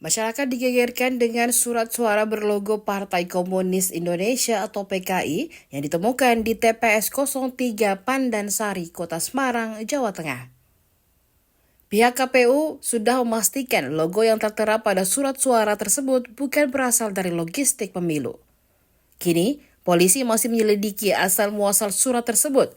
Masyarakat digegerkan dengan surat suara berlogo Partai Komunis Indonesia atau PKI yang ditemukan di TPS 03 Pandansari, Kota Semarang, Jawa Tengah. Pihak KPU sudah memastikan logo yang tertera pada surat suara tersebut bukan berasal dari logistik pemilu. Kini, polisi masih menyelidiki asal-muasal surat tersebut.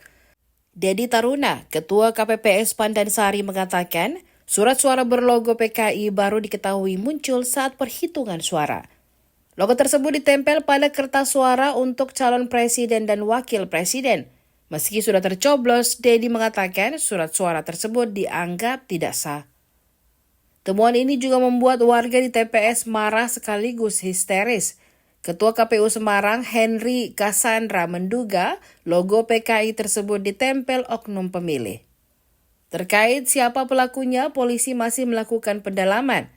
Dedi Taruna, Ketua KPPS Pandansari mengatakan, surat suara berlogo PKI baru diketahui muncul saat perhitungan suara. Logo tersebut ditempel pada kertas suara untuk calon presiden dan wakil presiden. Meski sudah tercoblos, Dedi mengatakan surat suara tersebut dianggap tidak sah. Temuan ini juga membuat warga di TPS marah sekaligus histeris. Ketua KPU Semarang, Henry Cassandra, menduga logo PKI tersebut ditempel oknum pemilih. Terkait siapa pelakunya, polisi masih melakukan pendalaman.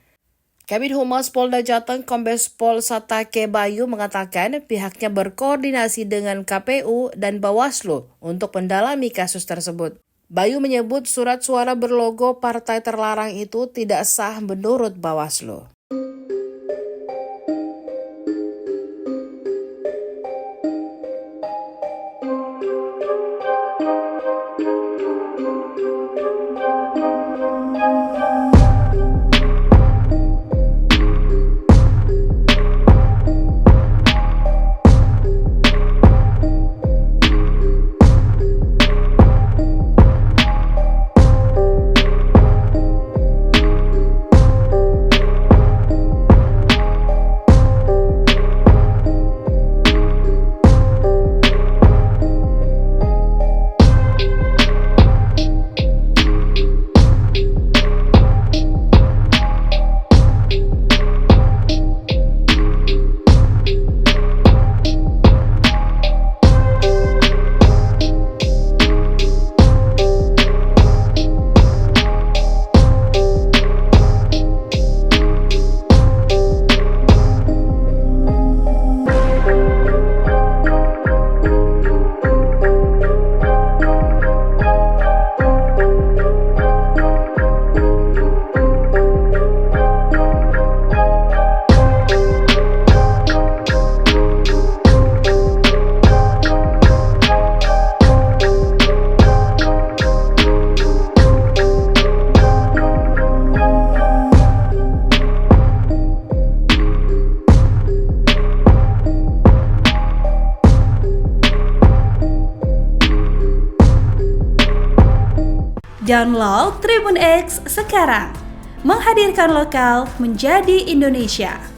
Kabid Humas Polda Jateng Kombes Pol Satake Bayu mengatakan pihaknya berkoordinasi dengan KPU dan Bawaslu untuk mendalami kasus tersebut. Bayu menyebut surat suara berlogo partai terlarang itu tidak sah menurut Bawaslu. Download Tribun X sekarang, menghadirkan lokal menjadi Indonesia.